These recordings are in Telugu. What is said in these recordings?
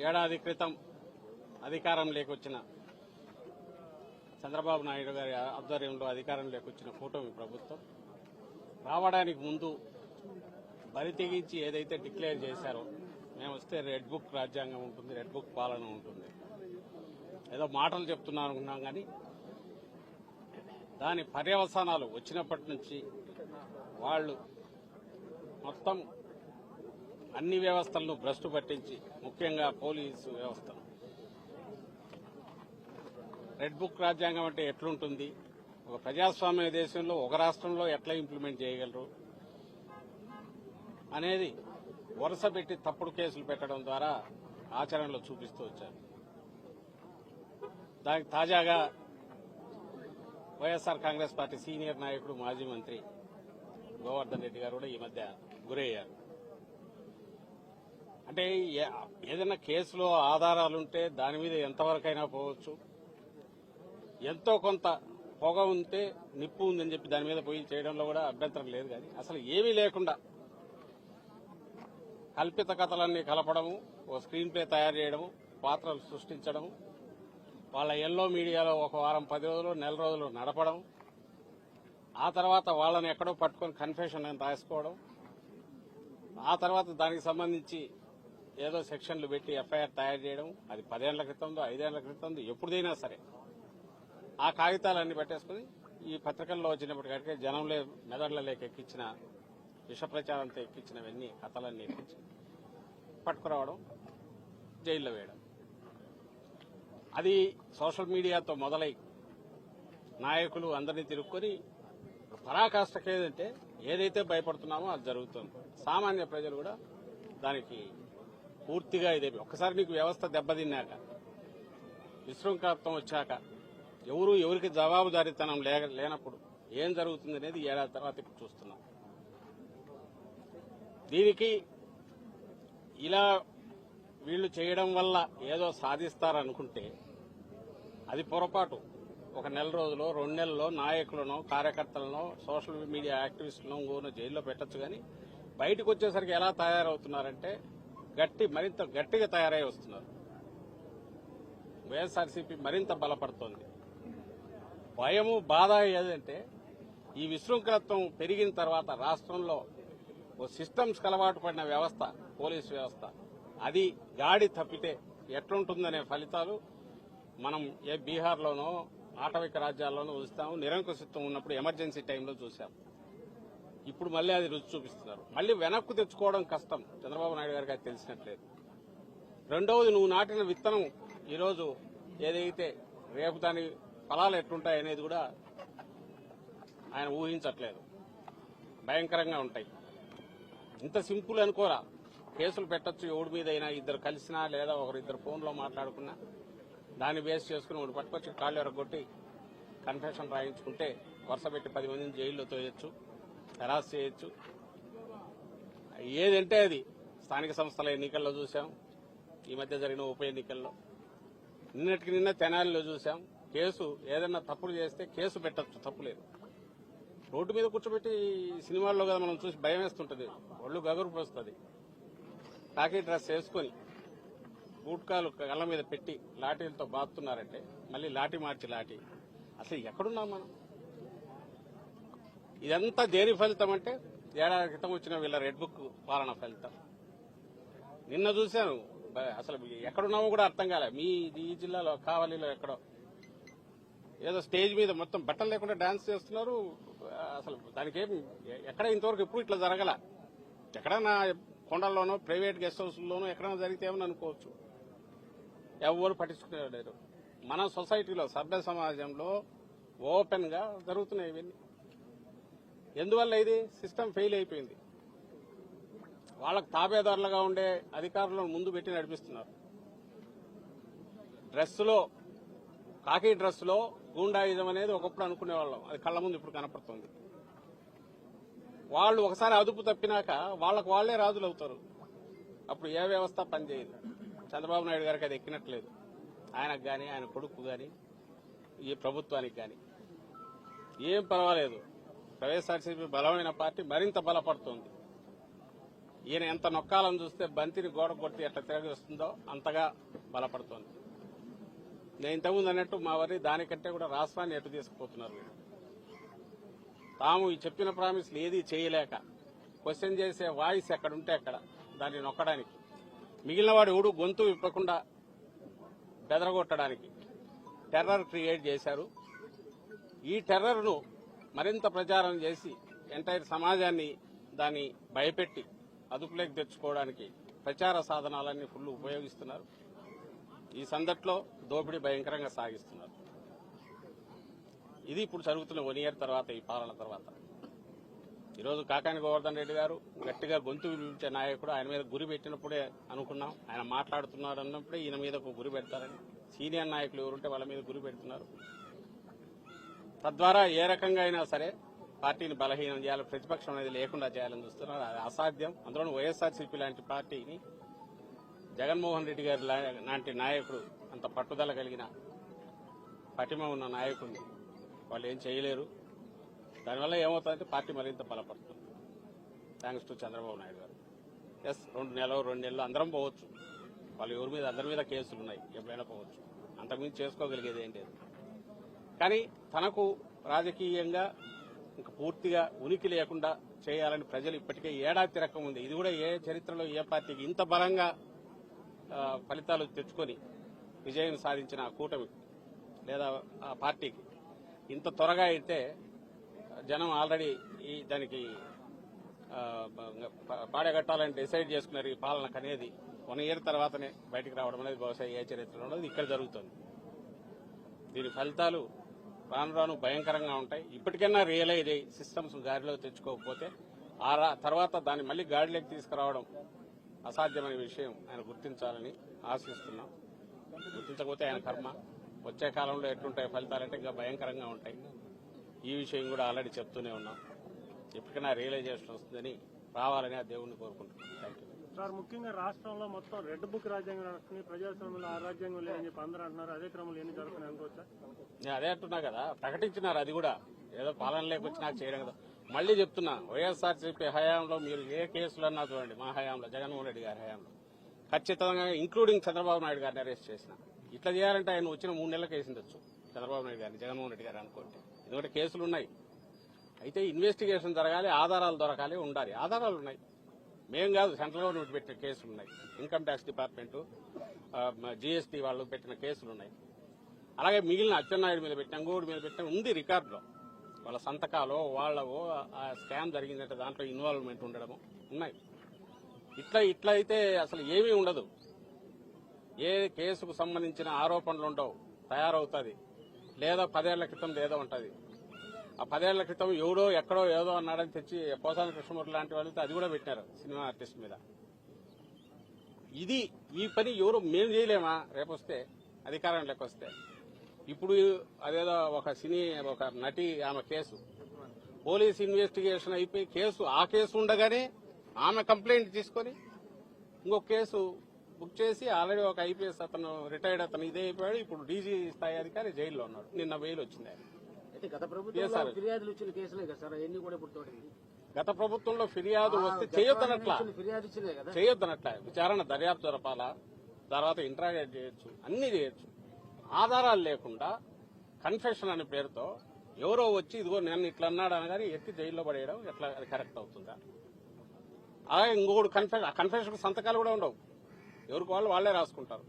ఏడాది క్రితం అధికారం లేకొచ్చిన చంద్రబాబు నాయుడు గారి ఆధ్వర్యంలో అధికారం లేకొచ్చిన కూటమి ప్రభుత్వం రావడానికి ముందు బరి తెగించి ఏదైతే డిక్లేర్ చేశారో మేము వస్తే రెడ్ బుక్ రాజ్యాంగం ఉంటుంది, రెడ్ బుక్ పాలన ఉంటుంది, ఏదో మాటలు చెప్తున్నాను అనుకున్నాం. కానీ దాని పర్యవసానాలు వచ్చినప్పటి నుంచి వాళ్ళు మొత్తం అన్ని వ్యవస్థలను భ్రష్టు పట్టించి, ముఖ్యంగా పోలీసు వ్యవస్థను, రెడ్ బుక్ రాజ్యాంగం అంటే ఎట్లుంటుంది, ఒక ప్రజాస్వామ్య దేశంలో ఒక రాష్ట్రంలో ఎట్లా ఇంప్లిమెంట్ చేయగలరు అనేది వరుస పెట్టి తప్పుడు కేసులు పెట్టడం ద్వారా ఆచరణలో చూపిస్తూ వచ్చారు. దానికి తాజాగా వైఎస్ఆర్ కాంగ్రెస్ పార్టీ సీనియర్ నాయకుడు మాజీ మంత్రి గోవర్ధన్ రెడ్డి గారు కూడా ఈ మధ్య గురయ్యారు. అంటే ఏదైనా కేసులో ఆధారాలుంటే దాని మీద ఎంతవరకైనా పోవచ్చు, ఎంతో కొంత పొగ ఉంటే నిప్పు ఉందని చెప్పి దాని మీద పోయి చేయడంలో కూడా అభ్యంతరం లేదు. కానీ అసలు ఏమీ లేకుండా కల్పిత కథలన్నీ కలపడము, ఓ స్క్రీన్ ప్లే తయారు చేయడము, పాత్రలు సృష్టించడము, వాళ్ళ ఎల్లో మీడియాలో ఒక వారం 10 రోజులు నెల రోజులు నడపడం, ఆ తర్వాత వాళ్ళని ఎక్కడో పట్టుకొని కన్ఫెషన్ అని రాసుకోవడం, ఆ తర్వాత దానికి సంబంధించి ఏదో సెక్షన్లు పెట్టి ఎఫ్ఐఆర్ తయారు చేయడం, అది 10 ఏళ్ల క్రితందో 5 ఏళ్ల క్రితందో ఎప్పుడైనా సరే ఆ కాగితాలన్నీ పెట్టేసుకుని ఈ పత్రికల్లో వచ్చినప్పటికీ జనంలో మెదళ్లలోకి ఎక్కించిన విష ప్రచారంతో ఎక్కించినవన్నీ కథలన్నీ ఎక్కించి పట్టుకురావడం, జైల్లో వేయడం. అది సోషల్ మీడియాతో మొదలై నాయకులు అందరినీ తిరుక్కొని పరాకాష్ఠకి ఏదైతే భయపడుతున్నామో అది జరుగుతుంది. సామాన్య ప్రజలు కూడా దానికి పూర్తిగా ఇదే. ఒక్కసారి నీకు వ్యవస్థ దెబ్బతిన్నాక, విశృంఖలత్వం వచ్చాక, ఎవరికి జవాబుదారీతనం లేనప్పుడు ఏం జరుగుతుంది అనేది ఏడాది తర్వాత ఇప్పుడు చూస్తున్నాం. దీనికి ఇలా వీళ్లు చేయడం వల్ల ఏదో సాధిస్తారనుకుంటే అది పొరపాటు. ఒక నెల రోజులో 2 నెలల్లో నాయకులను, కార్యకర్తలను, సోషల్ మీడియా యాక్టివిస్టులను జైల్లో పెట్టచ్చు. కానీ బయటకు వచ్చేసరికి ఎలా తయారవుతున్నారంటే మరింత గట్టిగా తయారై వస్తున్నారు. వైఎస్ఆర్సీపీ మరింత బలపడుతోంది. భయము, బాధ ఏదంటే ఈ విశృంఖలత్వం పెరిగిన తర్వాత రాష్ట్రంలో ఓ సిస్టమ్స్ అలవాటు పడిన వ్యవస్థ, పోలీసు వ్యవస్థ, అది గాడి తప్పితే ఎట్లుంటుందనే ఫలితాలు మనం బీహార్లోనో ఆటవిక రాజ్యాల్లోనూ చూస్తాము. నిరంకుశత్వం ఉన్నప్పుడు ఎమర్జెన్సీ టైంలో చూశాం. ఇప్పుడు మళ్లీ అది రుచి చూపిస్తున్నారు. మళ్లీ వెనక్కు తెచ్చుకోవడం కష్టం. చంద్రబాబు నాయుడు గారికి అది తెలిసినట్లేదు. రెండవది, నువ్వు నాటిన విత్తనం ఈరోజు ఏదైతే రేపు దాని ఫలాలు ఎట్లుంటాయనేది కూడా ఆయన ఊహించట్లేదు. భయంకరంగా ఉంటాయి. ఇంత సింపుల్ అనుకోరా. కేసులు పెట్టచ్చు ఎవడి మీద అయినా, ఇద్దరు కలిసినా లేదా ఒకరిద్దరు ఫోన్లో మాట్లాడుకున్నా దాన్ని బేస్ చేసుకుని ఒకటి పట్టుకొచ్చి కాళ్ళు ఎరగొట్టి కన్ఫెషన్ రాయించుకుంటే వరుస పెట్టి 10 మందిని జైల్లో తోయొచ్చు, హెరాస్ చేయొచ్చు. ఏదంటే అది స్థానిక సంస్థల ఎన్నికల్లో చూశాం, ఈ మధ్య జరిగిన ఉప ఎన్నికల్లో, నిన్నటికి నిన్న తెనాలిలో చూశాం. కేసు ఏదన్నా తప్పులు చేస్తే కేసు పెట్టచ్చు, తప్పులేదు. రోడ్డు మీద కూర్చోబెట్టి సినిమాల్లో కదా మనం చూసి భయం వేస్తుంటది, ఒళ్ళు గగురు పోస్తుంది. కాకి డ్రెస్ వేసుకుని బూట్కాలు కళ్ళ మీద పెట్టి లాఠీలతో బాదుతున్నారంటే మళ్ళీ లాఠీ మార్చి లాఠీ. అసలు ఎక్కడున్నాం మనం? ఇదంతా దేని ఫలితం అంటే ఏడాది క్రితం వచ్చిన వీళ్ళ రెడ్ బుక్ పాలన ఫలితం. నిన్న చూశాను, అసలు ఎక్కడున్నామో కూడా అర్థం కాలే. ఈ జిల్లాలో కావలిలో ఎక్కడో ఏదో స్టేజ్ మీద మొత్తం బట్టలు లేకుండా డాన్స్ చేస్తున్నారు. అసలు దానికేం ఎక్కడ ఇంతవరకు ఎప్పుడు ఇట్లా జరగల. ఎక్కడన్నా కొండల్లోనో ప్రైవేట్ గెస్ట్ హౌస్లోనో ఎక్కడైనా జరిగితేమని అనుకోవచ్చు. ఎవరు పట్టించుకునేవారు. మన సొసైటీలో, సభ్య సమాజంలో ఓపెన్ గా జరుగుతున్నాయి ఇవన్నీ. ఎందువల్ల ఇది సిస్టమ్ ఫెయిల్ అయిపోయింది. వాళ్ళకు తాబేదారులుగా ఉండే అధికారులను ముందు పెట్టి నడిపిస్తున్నారు. డ్రెస్సులో, కాకి డ్రెస్సులో గూండాయిజం అనేది ఒకప్పుడు అనుకునేవాళ్ళం, అది కళ్ల ముందు ఇప్పుడు కనపడుతుంది. వాళ్ళు ఒకసారి అదుపు తప్పినాక వాళ్ళకు వాళ్లే రాజులు అవుతారు. అప్పుడు ఏ వ్యవస్థ పనిచేయదు. చంద్రబాబు నాయుడు గారికి అది ఎక్కినట్లేదు. ఆయనకు గాని, ఆయన కొడుకు గాని, ఈ ప్రభుత్వానికి గాని ఏం పర్వాలేదు. వైఎస్ఆర్సీపీ బలమైన పార్టీ మరింత బలపడుతోంది. ఈయన ఎంత నొక్కాలని చూస్తే బంతిని గోడ కొట్టి ఎట్లా తిరగేస్తుందో అంతగా బలపడుతోంది. నేను ఇంతకుముందు అన్నట్టు మా వారి దానికంటే కూడా రాష్ట్రాన్ని ఎటు తీసుకుపోతున్నారు. తాము చెప్పిన ప్రామిస్లు ఏది చేయలేక క్వశ్చన్ చేసే వాయిస్ ఎక్కడుంటే అక్కడ దాన్ని నొక్కడానికి, మిగిలిన వాడు ఎవడు గొంతు విప్పకుండా బెదరగొట్టడానికి టెర్రర్ క్రియేట్ చేశారు. ఈ టెర్రర్ను మరింత ప్రచారం చేసి ఎంటైర్ సమాజాన్ని దాన్ని భయపెట్టి అదుపులోకి తెచ్చుకోవడానికి ప్రచార సాధనాలన్నీ ఫుల్ ఉపయోగిస్తున్నారు. ఈ సందట్లో దోపిడీ భయంకరంగా సాగిస్తున్నారు. ఇది ఇప్పుడు జరుగుతున్న 1 year తర్వాత, ఈ పాలన తర్వాత. ఈరోజు కాకాని గోవర్ధన్ రెడ్డి గారు గట్టిగా గొంతు వినిపించే నాయకుడు. ఆయన మీద గురి పెట్టినప్పుడే అనుకున్నాం, ఆయన మాట్లాడుతున్నాడు అన్నప్పుడే ఈయన మీద ఒక గురి పెడతారని. సీనియర్ నాయకులు ఎవరుంటే వాళ్ళ మీద గురి పెడుతున్నారు. తద్వారా ఏ రకంగా అయినా సరే పార్టీని బలహీనం చేయాలి, ప్రతిపక్షం అనేది లేకుండా చేయాలని చూస్తున్నారు. అది అసాధ్యం. అందులో వైఎస్ఆర్సీపీ లాంటి పార్టీని, జగన్మోహన్ రెడ్డి గారి లాంటి నాయకుడు, అంత పట్టుదల కలిగిన పటిమ ఉన్న నాయకుడిని వాళ్ళు ఏం చేయలేరు. దానివల్ల ఏమవుతుందంటే పార్టీ మరింత బలపడుతుంది. థ్యాంక్స్ టు చంద్రబాబు నాయుడు గారు. ఎస్, 2 నెలలు అందరం పోవచ్చు. వాళ్ళు ఎవరి మీద, అందరి మీద కేసులు ఉన్నాయి, ఎప్పుడైనా పోవచ్చు. అంతకుమించి చేసుకోగలిగేది ఏం లేదు. కానీ తనకు రాజకీయంగా ఇంకా పూర్తిగా ఉనికి లేకుండా చేయాలని ప్రజలు ఇప్పటికే ఏడాది తిరగక ఉంది. ఇది కూడా ఏ చరిత్రలో ఏ పార్టీకి ఇంత బలంగా ఫలితాలు తెచ్చుకొని విజయం సాధించిన ఆ కూటమి లేదా ఆ పార్టీకి ఇంత త్వరగా అయితే జనం ఆల్రెడీ దానికి పాడగట్టాలని డిసైడ్ చేసుకున్నారు. ఈ పాలనకు అనేది 1 year తర్వాతనే బయటికి రావడం అనేది బహుశా ఏ చరిత్రలో ఉండదు, ఇక్కడ జరుగుతుంది. దీని ఫలితాలు రాను రాను భయంకరంగా ఉంటాయి. ఇప్పటికైనా రియలైజ్ అయ్యి సిస్టమ్స్ గాడిలో తెచ్చుకోకపోతే ఆ తర్వాత దాన్ని మళ్లీ గాడిలోకి తీసుకురావడం అసాధ్యమైన విషయం ఆయన గుర్తించాలని ఆశిస్తున్నాం. గుర్తించకపోతే ఆయన కర్మ. వచ్చే కాలంలో ఎట్లుంటాయి ఫలితాలంటే ఇంకా భయంకరంగా ఉంటాయి. ఈ విషయం కూడా ఆల్రెడీ చెప్తూనే ఉన్నాం. ఎప్పటికైనా రియలైజేషన్ వస్తుందని, రావాలని ఆ దేవుణ్ణి కోరుకుంటున్నాం. Thank you sir. ముఖ్యంగా రాష్ట్రంలో మొత్తం రెడ్ బుక్ రాజ్యాంగం నడుస్తుంది, ప్రజాస్వామ్యంలో ఆ రాజ్యాంగం లేదని చెప్పి అందరూ అంటున్నారు. అదే క్రమంలో ఎన్ని జరుగుతున్నాయి అనుకోవచ్చా? నేను అదే అంటున్నా కదా, ప్రకటించినారు. అది కూడా ఏదో పాలన లేకొచ్చి నాకు చేయడం కదా. మళ్లీ చెప్తున్నా, వైఎస్ఆర్సీపీ హయాంలో మీరు ఏ కేసులన్నా చూడండి, మా హయాంలో, జగన్మోహన్ రెడ్డి గారి హయాంలో ఖచ్చితంగా ఇంక్లూడింగ్ చంద్రబాబు నాయుడు గారిని అరెస్ట్ చేసిన. ఇట్లా చేయాలంటే ఆయన వచ్చిన 3 నెలలకు వేసిండొచ్చు చంద్రబాబు నాయుడు గారిని, జగన్మోహన్ రెడ్డి గారు అనుకోండి. ఎందుకంటే కేసులు ఉన్నాయి. అయితే ఇన్వెస్టిగేషన్ జరగాలి, ఆధారాలు దొరకాలి, ఉండాలి. ఆధారాలు ఉన్నాయి. మేం కాదు, సెంట్రల్ గవర్నమెంట్ పెట్టిన కేసులు ఉన్నాయి. ఇన్కమ్ ట్యాక్స్ డిపార్ట్మెంట్, జీఎస్టీ వాళ్ళు పెట్టిన కేసులు ఉన్నాయి. అలాగే మిగిలిన అచ్చెన్నాయుడు మీద పెట్టిన, అంగోడి మీద పెట్టిన ఉంది రికార్డులో. వాళ్ళ సంతకాలు, వాళ్ళవో ఆ స్కామ్ జరిగిందంటే దాంట్లో ఇన్వాల్వ్మెంట్ ఉండడము ఉన్నాయి. ఇట్లా అయితే అసలు ఏమీ ఉండదు. ఏ కేసుకు సంబంధించిన ఆరోపణలు ఉండవు, తయారవుతుంది. లేదా 10 ఏళ్ల క్రితం ఏదో ఉంటుంది. ఆ 10 ఏళ్ల క్రితం ఎవడో ఎక్కడో ఏదో అన్నాడని తెచ్చి పోసాని కృష్ణమూర్తి లాంటి వాళ్ళతో అది కూడా పెట్టినారు సినిమా ఆర్టిస్ట్ మీద. ఈ పని ఎవరు మేము చేయలేమా? రేపొస్తే అధికారం లేకొస్తే. ఇప్పుడు అదేదో ఒక నటి ఆమె కేసు, పోలీస్ ఇన్వెస్టిగేషన్ అయిపోయి ఆ కేసు ఉండగానే ఆమె కంప్లైంట్ తీసుకొని ఇంకొక కేసు బుక్ చేసి ఆల్రెడీ ఒక ఐపీఎస్ అతను, రిటైర్డ్ అతను ఇదే అయిపోయాడు. ఇప్పుడు డీజీ స్థాయి అధికారి జైల్లో ఉన్నాడు. నిన్న బెయిల్ వచ్చింది. గత ప్రభుత్వంలో ఫిర్యాదులు వచ్చిన కేసులే కదా సార్, అవన్నీ కూడా ఇప్పుడు తోడింది. గత ప్రభుత్వంలో ఫిర్యాదు వస్తే చేయొద్దనట్లా విచారణ దర్యాప్తు జరపాలా, తర్వాత ఇంట్రాగేట్ చేయొచ్చు, అన్ని చేయొచ్చు. ఆధారాలు లేకుండా కన్ఫెషన్ అనే పేరుతో ఎవరో వచ్చి ఇదిగో నేను ఇట్లా అన్నాడు అనగానే ఎత్తి జైల్లో పడేయడం ఎట్లా, అది కరెక్ట్ అవుతుందా? అలాగే ఇంకొకటి కన్ఫెషన్ సంతకాలు కూడా ఉండవు, ఎవరికి వాళ్ళే రాసుకుంటారు.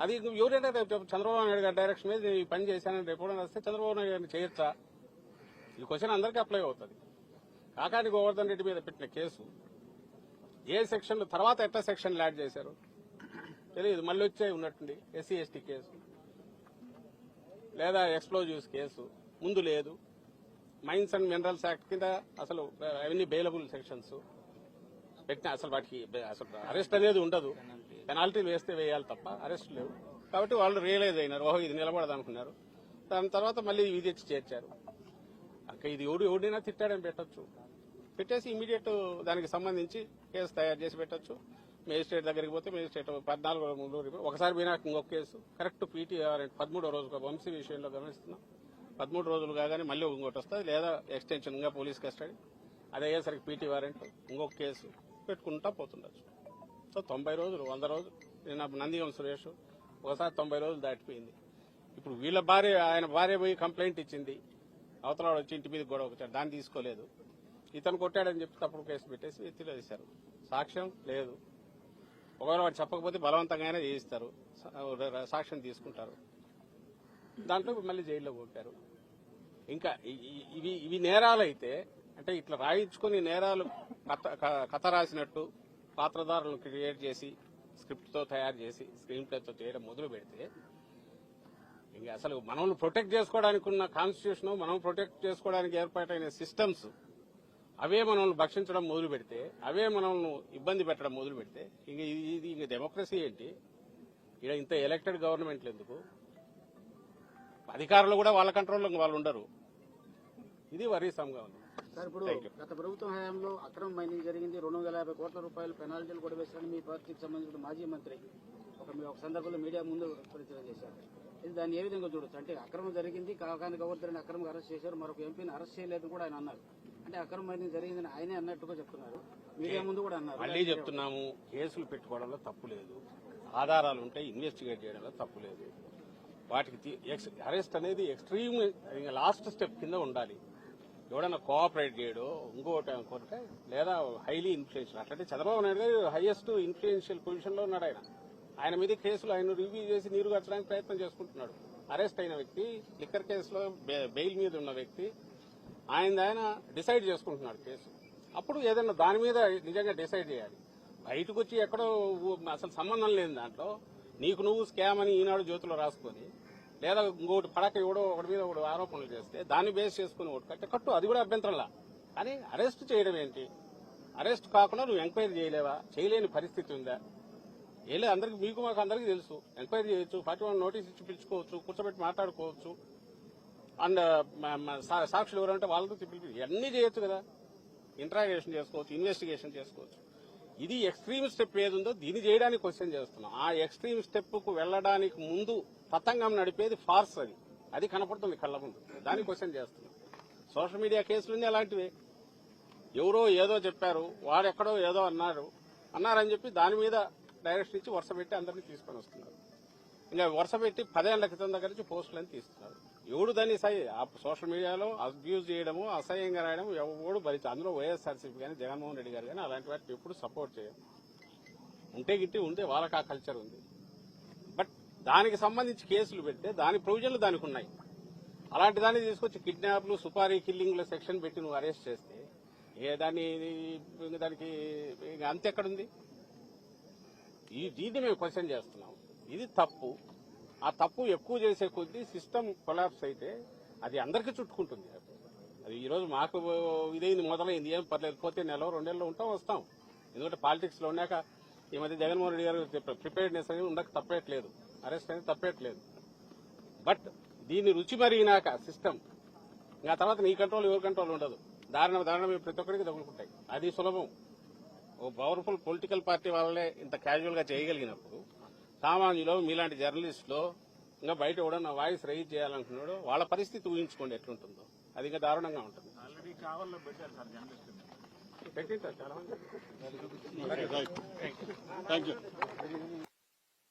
అది ఎవరైనా రేపు చంద్రబాబు నాయుడు గారి డైరెక్షన్ మీద ఈ పని చేశానని రేపు వస్తే చంద్రబాబు నాయుడు గారిని చేయొచ్చా? ఈ క్వశ్చన్ అందరికీ అప్లై అవుతుంది. కాకాని గోవర్ధన్ రెడ్డి మీద పెట్టిన కేసు ఏ సెక్షన్ తర్వాత ఎట్లా సెక్షన్లు యాడ్ చేశారు తెలియదు. మళ్ళీ వచ్చే ఉన్నట్టుండి ఎస్సీ ఎస్టీ కేసు లేదా ఎక్స్ప్లోజివ్స్ కేసు ముందు లేదు. మైన్స్ అండ్ మినరల్స్ యాక్ట్ కింద అసలు అవన్నీ బెయిలబుల్ సెక్షన్స్ పెట్టిన, అసలు వాటికి అసలు అరెస్ట్ అనేది ఉండదు. పెనాల్టీలు వేస్తే వేయాలి తప్ప అరెస్ట్ లేవు. కాబట్టి వాళ్ళు రియలైజ్ అయినారు, ఓహో ఇది నిలబడదు అనుకున్నారు. దాని తర్వాత మళ్ళీ ఇది తెచ్చి చేర్చారు. అక్కడ ఇది ఎవడినా తిట్టాడని పెట్టచ్చు, పెట్టేసి ఇమీడియట్ దానికి సంబంధించి కేసు తయారు చేసి పెట్టచ్చు. మేజిస్ట్రేట్ దగ్గరికి పోతే మేజిస్ట్రేట్ 14 ఒకసారి పోయినాక ఇంకొక కేసు కరెక్ట్ పీటీ 13వ రోజు వంశీ విషయంలో గమనిస్తున్నాం. 13 రోజులు కాగానే మళ్ళీ ఇంకోటి వస్తుంది, లేదా ఎక్స్టెన్షన్ గా పోలీస్ కస్టడీ, అది అయ్యేసరికి పీటీ వారెంట్, ఇంకొక కేసు, పెట్టుకుంటా పోతుండొచ్చు. సో 90 రోజులు 100 రోజులు నిన్న నందిగం సురేష్ ఒకసారి 90 రోజులు దాటిపోయింది. ఇప్పుడు వీళ్ళ ఆయన భార్య పోయి కంప్లైంట్ ఇచ్చింది, అవతల వాడు వచ్చి ఇంటి మీద గొడవ వచ్చాడు, దాన్ని తీసుకోలేదు. ఇతను కొట్టాడని చెప్పి తప్పుడు కేసు పెట్టేసి ఎత్తిలో వేశారు. సాక్ష్యం లేదు. ఒకవేళ వాడు చెప్పకపోతే బలవంతంగానే చేయిస్తారు, సాక్ష్యం తీసుకుంటారు. దాంట్లో మళ్ళీ జైల్లో కొట్టారు. ఇంకా ఇవి నేరాలైతే అంటే ఇట్లా రాయించుకుని నేరాలు కథ రాసినట్టు పాత్రధారులను క్రియేట్ చేసి స్క్రిప్ట్తో తయారు చేసి స్క్రీన్ ప్లేతో చేయడం మొదలు పెడితే ఇంకా అసలు మనల్ని ప్రొటెక్ట్ చేసుకోవడానికి ఉన్న కాన్స్టిట్యూషన్, మనం ప్రొటెక్ట్ చేసుకోవడానికి ఏర్పాటైన సిస్టమ్స్ అవే మనల్ని భక్షించడం మొదలు పెడితే, అవే మనల్ని ఇబ్బంది పెట్టడం మొదలు పెడితే ఇది ఇంక డెమోక్రసీ ఏంటి? ఇక్కడ ఇంత ఎలక్టెడ్ గవర్నమెంట్లు ఎందుకు? అధికారులు కూడా వాళ్ళ కంట్రోల్లో వాళ్ళు ఉండరు. ఇది వరీసంగా ఉంది. సార్, ఇప్పుడు గత ప్రభుత్వం హయాంలో అక్రమ మైనింగ్ జరిగింది, 250 కోట్ల రూపాయలు పెనాల్టీలు కూడా వేశారని మీ పార్టీకి సంబంధించిన మాజీ మంత్రి ఒక సందర్భంలో మీడియా ముందు ప్రచారం చేశారు. ఇది దాన్ని ఏ విధంగా చూడొచ్చు? అంటే అక్రమం జరిగింది, కాకాని గవర్నర్ అక్రమంగా అరెస్ట్ చేశారు, మరొక ఎంపీని అరెస్ట్ చేయలేదని కూడా ఆయన అన్నారు. అంటే అక్రమ మైనింగ్ జరిగిందని ఆయనే అన్నట్టుగా చెప్తున్నారు, మీడియా ముందు కూడా అన్నారు. మళ్ళీ చెప్తున్నాము, కేసులు పెట్టుకోవడంలో తప్పు లేదు, ఆధారాలు ఉంటే ఇన్వెస్టిగేట్ చేయడంలో తప్పు లేదు. వాటికి అరెస్ట్ అనేది ఎక్స్ట్రీమ్ లాస్ట్ స్టెప్ కింద ఉండాలి. ఎవడన్నా కోఆపరేట్ చేయడో ఇంకోటి అనుకుంటే, లేదా హైలీ ఇన్ఫ్లుయెన్షియల్, అట్లంటే చంద్రబాబు నాయుడు గారు హైయెస్ట్ ఇన్ఫ్లుయెన్షియల్ పొజిషన్ లో ఉన్నాడు. ఆయన మీద కేసులు ఆయన రివ్యూ చేసి నీరు కట్టడానికి ప్రయత్నం చేసుకుంటున్నాడు. అరెస్ట్ అయిన వ్యక్తి, లిక్కర్ కేసులో బెయిల్ మీద ఉన్న వ్యక్తి, ఆయన డిసైడ్ చేసుకుంటున్నాడు కేసు. అప్పుడు ఏదన్నా దాని మీద నిజంగా డిసైడ్ చేయాలి. బయటకు వచ్చి ఎక్కడో అసలు సంబంధం లేని దాంట్లో నీకు నువ్వు స్కామ్ అని ఈనాడు జ్యోతిలో రాసుకొని, లేదా ఇంకోటి పడక ఎవడో ఒకటి మీద ఒకటి ఆరోపణలు చేస్తే దాన్ని బేస్ చేసుకుని ఒకటి కట్టు, అది కూడా అభ్యంతరంలా. కానీ అరెస్ట్ చేయడం ఏంటి? అరెస్ట్ కాకుండా నువ్వు ఎంక్వైరీ చేయలేవా? చేయలేని పరిస్థితి ఉందా? ఏలే, అందరికి మీకు మాకు అందరికీ తెలుసు. ఎంక్వైరీ చేయొచ్చు, 41 నోటీస్ ఇచ్చి పిలుచుకోవచ్చు, కూర్చోబెట్టి మాట్లాడుకోవచ్చు. అండ్ సాక్షులు ఎవరంటే వాళ్ళతో పిలిపి ఇవన్నీ చేయొచ్చు కదా. ఇంట్రాగేషన్ చేసుకోవచ్చు, ఇన్వెస్టిగేషన్ చేసుకోవచ్చు. ఇది ఎక్స్ట్రీమ్ స్టెప్ ఏది ఉందో దీన్ని చేయడానికి క్వశ్చన్ చేస్తున్నాం. ఆ ఎక్స్ట్రీమ్ స్టెప్ కు వెళ్లడానికి ముందు తతంగం నడిపేది ఫార్స్, అది కనపడుతుంది కళ్ళ ముందు, దాన్ని క్వశ్చన్ చేస్తున్నాం. సోషల్ మీడియా కేసులన్నీ అలాంటివే. ఎవరో ఏదో చెప్పారు, వాడెక్కడో ఏదో అన్నారని చెప్పి దాని మీద డైరెక్షన్ ఇచ్చి వరుస పెట్టి అందరినీ తీసుకొని వస్తున్నారు. ఇంకా వరుస పెట్టి 10 ఏళ్ల క్రితం దగ్గర నుంచి పోస్టులని తీస్తున్నారు. ఎవడు దాన్ని సోషల్ మీడియాలో అబ్యూజ్ చేయడము, అసహ్యంగా రాయడం ఎవడు భరించు. అందులో వైఎస్ఆర్సీపీ కానీ జగన్మోహన్ రెడ్డి గారు కానీ అలాంటి వాటిని ఎప్పుడు సపోర్ట్ చేయరు. ఉంటే గిట్టి ఉంటే వాళ్ళకి ఆ కల్చర్ ఉంది. బట్ దానికి సంబంధించి కేసులు పెడితే దాని ప్రొవిజన్లు దానికి ఉన్నాయి. అలాంటి దాన్ని తీసుకొచ్చి కిడ్నాప్లు, సుపారీ కిల్లింగ్ల సెక్షన్ పెట్టి నువ్వు అరెస్ట్ చేస్తే దానికి అంతెక్కడుంది? దీన్ని మేము క్వశ్చన్ చేస్తున్నాం. ఇది తప్పు. ఆ తప్పు ఎక్కువ చేసే కొద్దీ సిస్టమ్ కొలాప్స్ అయితే అది అందరికీ చుట్టుకుంటుంది. అది ఈ రోజు మాకు ఇదైంది, మొదలైంది, ఏం పర్లేదు, పోతే నెల 2 నెలలు ఉంటాం వస్తాం. ఎందుకంటే పాలిటిక్స్ లో ఉన్నాక ఈ మధ్య జగన్మోహన్ రెడ్డి గారు ప్రిపేర్డ్నెస్ అనేది ఉండక తప్పేట్లేదు, అరెస్ట్ అనేది తప్పేట్లేదు. బట్ దీన్ని రుచి మరిగినాక సిస్టమ్ ఇంకా తర్వాత నీ కంట్రోల్ ఎవరి కంట్రోల్ ఉండదు. దారుణ ప్రతి ఒక్కరికి తగులుకుంటాయి. అది సులభం. ఓ పవర్ఫుల్ పొలిటికల్ పార్టీ వాళ్ళే ఇంత క్యాజువల్ గా చేయగలిగినప్పుడు సామాన్యులో మీలాంటి జర్నలిస్టులో ఇంకా బయట కూడా నా వాయిస్ రైజ్ చేయాలనుకున్నాడు, వాళ్ళ పరిస్థితి ఊహించుకోండి ఎట్లుంటుందో. అది ఇంకా దారుణంగా ఉంటుంది. పెట్టింటారు చాలా మంది. Thank you.